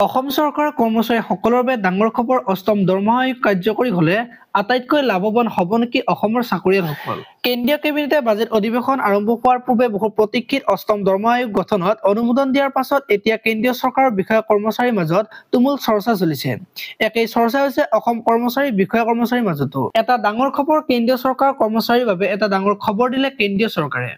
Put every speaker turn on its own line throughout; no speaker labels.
অসম চৰকাৰৰ কৰ্মচাৰীসকলৰ বাবে ডাঙৰ খবৰ অষ্টম দৰমহা আয়োগ কাৰ্যকৰী হলে আটাইতকৈ লাভৱান হ'ব নেকি অসমৰ চাকৰিয়ালসকল। কেন্দ্ৰীয় কেবিনেটে বাজেট অধিৱেশন আৰম্ভ হোৱাৰ পূৰ্বে বহু প্ৰতীক্ষিত অষ্টম দৰমহা আয়োগ গঠনত অনুমোদন দিয়াৰ পাছত এতিয়া কেন্দ্ৰীয় চৰকাৰৰ বিষয়া কৰ্মচাৰীৰ মাজত তুমুল চৰ্চা চলিছে। একেই চৰ্চা হৈছে অসম কৰ্মচাৰী বিষয়া কৰ্মচাৰীৰ মাজতো। এটা ডাঙৰ খবৰ কেন্দ্ৰীয় চৰকাৰৰ কৰ্মচাৰীৰ বাবে এটা ডাঙৰ খবৰ দিলে কেন্দ্ৰীয় চৰকাৰে।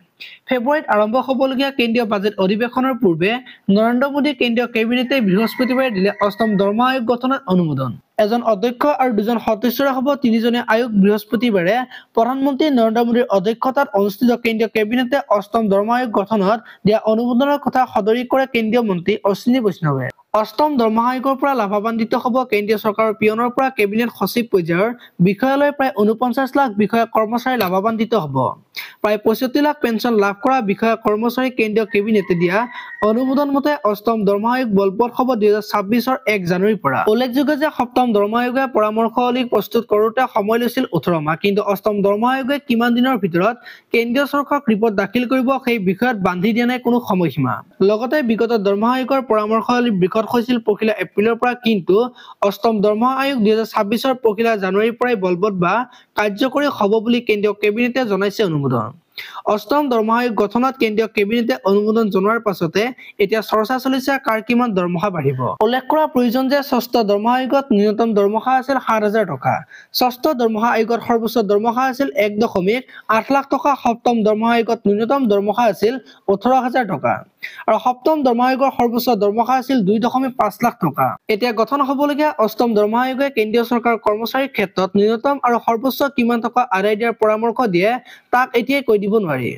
ফেব্ৰুৱাৰীত আৰম্ভ হ'বলগীয়া কেন্দ্ৰীয় বাজেট অধিৱেশনৰ পূৰ্বে নৰেন্দ্ৰ মোদী কেন্দ্ৰীয় কেবিনেটে বৃহস্পতিবাৰে দিলে অষ্টম দৰমহা আয়োগ গঠনত অনুমোদন। এজন অধ্যক্ষ আৰু দুজন সদস্যৰে হ'ব তিনিজনীয়া আয়োগ। বৃহস্পতিবাৰে প্ৰধানমন্ত্ৰী নৰেন্দ্ৰ মোদীৰ অধ্যক্ষতাত অনুষ্ঠিত কেন্দ্ৰীয় কেবিনেটে অষ্টম দৰমহা আয়োগ গঠনত দিয়া অনুমোদনৰ কথা সদৰি কৰে কেন্দ্ৰীয় মন্ত্ৰী অশ্বিনী বৈষ্ণৱে। অষ্টম দৰমহা আয়োগৰ পৰা লাভান্বিত হ'ব কেন্দ্ৰীয় চৰকাৰৰ পিয়নৰ পৰা কেবিনেট সচিব পৰ্যায়ৰ বিষয়ালৈ প্ৰায় ৪৯ লাখ বিষয়া কৰ্মচাৰী লাভান্বিত হ'ব। প্ৰায় ৬৫ লাখ পেঞ্চন লাভ কৰা বিষয়া কৰ্মচাৰী কেন্দ্ৰীয় কেবিনেটে দিয়া অনুমোদন মতে অষ্টম দৰমহা আয়োগ বলবৎ হ'ব ২০২৬ ১ জানুৱাৰীৰ পৰা। উল্লেখযোগ্য যে সপ্তম দৰমহা আয়োগে পৰামৰ্শাৱলী প্ৰস্তুত কৰোঁতে সময় লৈছিল ১৮ মাহ। কিন্তু অষ্টম দৰমহা আয়োগে কিমান দিনৰ ভিতৰত কেন্দ্ৰীয় চৰকাৰক ৰিপৰ্ট দাখিল কৰিব সেই বিষয়ত বান্ধি দিয়া নাই কোনো সময়সীমা। লগতে বিগত দৰমহা আয়োগৰ পৰামৰ্শাৱলী বিকট হৈছিল ১লা এপ্ৰিলৰ পৰা, কিন্তু অষ্টম দৰমহা আয়োগ ২০২৬ ১ জানুৱাৰীৰ পৰাই বলবৎ বা কাৰ্যকৰী হ'ব বুলি কেন্দ্ৰীয় কেবিনেটে জনাইছে অনুমোদন। অষ্টম দৰমহা আয়োগ গঠনত কেন্দ্ৰীয় কেবিনেটে অনুমোদন জনোৱাৰ পাছতে এতিয়া চৰ্চা চলিছে কাৰ কিমান দৰমহা বাঢ়িব। উল্লেখ কৰা প্ৰয়োজন যে ষষ্ঠ দৰমহা আয়োগত ন্যূনতম দৰমহা আছিল ৭,০০০ টকা। ষষ্ঠ দৰমহা আয়োগত সৰ্বোচ্চ দৰমহা আছিল ১.৮ লাখ টকা। সপ্তম দৰমহা আয়োগত ন্যূনতম দৰমহা আছিল ১৮,০০০ টকা আৰু সপ্তম দৰমহা আয়োগৰ সৰ্বোচ্চ দৰমহা আছিল ২.৫ লাখ টকা। এতিয়া গঠন হ'বলগীয়া অষ্টম দৰমহা আয়োগে কেন্দ্ৰীয় চৰকাৰৰ কৰ্মচাৰীৰ ক্ষেত্ৰত ন্যূনতম আৰু সৰ্বোচ্চ কিমান টকা আদায় দিয়াৰ পৰামৰ্শ দিয়ে তাক এতিয়াই কৈ দিব নোৱাৰি।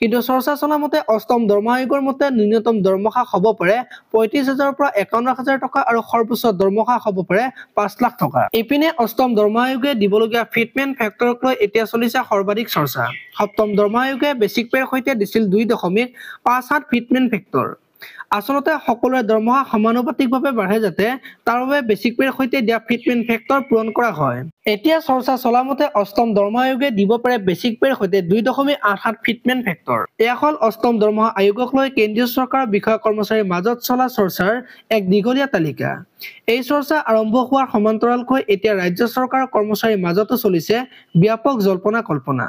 কিন্তু চৰ্চা চলা মতে অষ্টম দৰমহা আয়োগৰ মতে ন্যূনতম দৰমহা হ'ব পাৰে ৩৫,০০০ পৰা ৫১,০০০ টকা আৰু সৰ্বোচ্চ দৰমহা হ'ব পাৰে ৫ লাখ টকা। ইপিনে অষ্টম দৰমহা আয়োগে দিবলগীয়া ফিটমেণ্ট ফেক্টৰক লৈ এতিয়া চলিছে সৰ্বাধিক চৰ্চা। সপ্তম দৰমহা আয়োগে বেচিক পেৰ সৈতে দিছিল ২.৫৭ ফিটমেণ্ট ফেক্টৰ। আচলতে সকলোৰে দৰমহা সমানুপাতিকভাৱে বাঢ়ে যাতে তাৰ বাবে বেচিক পেৰ সৈতে দিয়া ফিটমেণ্ট ফেক্টৰ পূৰণ কৰা হয়। এতিয়া চৰ্চা চলা মতে অষ্টম দৰমহা আয়োগে দিব পাৰে বেচিক পেৰ সৈতে ২.৮৭ ফিটমেণ্ট ফেক্টৰ। এয়া হ'ল অষ্টম দৰমহা আয়োগক লৈ কেন্দ্ৰীয় চৰকাৰৰ বিষয়া কৰ্মচাৰীৰ মাজত চলা চৰ্চাৰ এক দীঘলীয়া তালিকা। এই চৰ্চা আৰম্ভ হোৱাৰ সমান্তৰালকৈ এতিয়া ৰাজ্য চৰকাৰৰ কৰ্মচাৰীৰ মাজতো চলিছে ব্যাপক জল্পনা কল্পনা।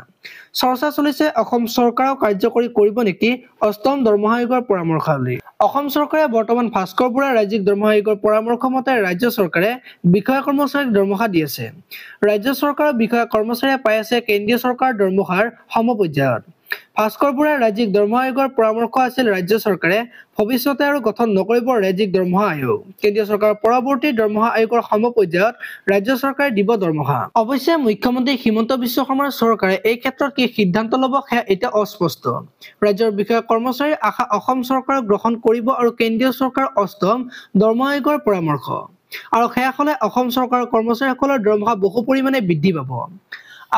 চৰ্চা চলিছে অসম চৰকাৰেও কাৰ্যকৰী কৰিব নেকি অষ্টম দৰমহা আয়োগৰ পৰামৰ্শাৱলী। অসম চৰকাৰে বৰ্তমান ভাস্কৰ বৰুৱা ৰাজ্যিক দৰমহা আয়োগৰ পৰামৰ্শ মতে ৰাজ্য চৰকাৰে বিষয়া কৰ্মচাৰীক দৰমহা দি আছে। ৰাজ্য চৰকাৰৰ বিষয়া কৰ্মচাৰীয়ে পাই আছে কেন্দ্ৰীয় চৰকাৰৰ দৰমহাৰ সমপৰ্যায়ত। ভাস্কৰ বৰুৱাৰ ৰাজ্যিক দৰমহা আয়োগৰ পৰামৰ্শ আছিল ৰাজ্য চৰকাৰে ভৱিষ্যতে আৰু গঠন নকৰিব ৰাজ্যিক দৰমহা আয়োগ। কেন্দ্ৰীয় চৰকাৰৰ পৰৱৰ্তী দৰমহা আয়োগৰ সমপৰ্যায়ত ৰাজ্য চৰকাৰে দিব দৰমহা। অৱশ্যে মুখ্যমন্ত্ৰী হিমন্ত বিশ্ব শৰ্মাৰ চৰকাৰে এই ক্ষেত্ৰত কি সিদ্ধান্ত ল'ব সেয়া এতিয়া অস্পষ্ট। ৰাজ্যৰ বিষয়া কৰ্মচাৰীৰ আশা অসম চৰকাৰে গ্ৰহণ কৰিব আৰু কেন্দ্ৰীয় চৰকাৰৰ অষ্টম দৰমহা আয়োগৰ পৰামৰ্শ। আৰু সেয়া হ'লে অসম চৰকাৰৰ কৰ্মচাৰীসকলৰ দৰমহা বহু পৰিমাণে বৃদ্ধি পাব।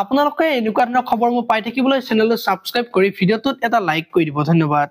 আপোনালোকে এনেকুৱা ধৰণৰ খবৰবোৰ পাই থাকিবলৈ চেনেলটো ছাবস্ক্ৰাইব কৰি ভিডিঅ'টোত এটা লাইক কৰি দিব। ধন্যবাদ।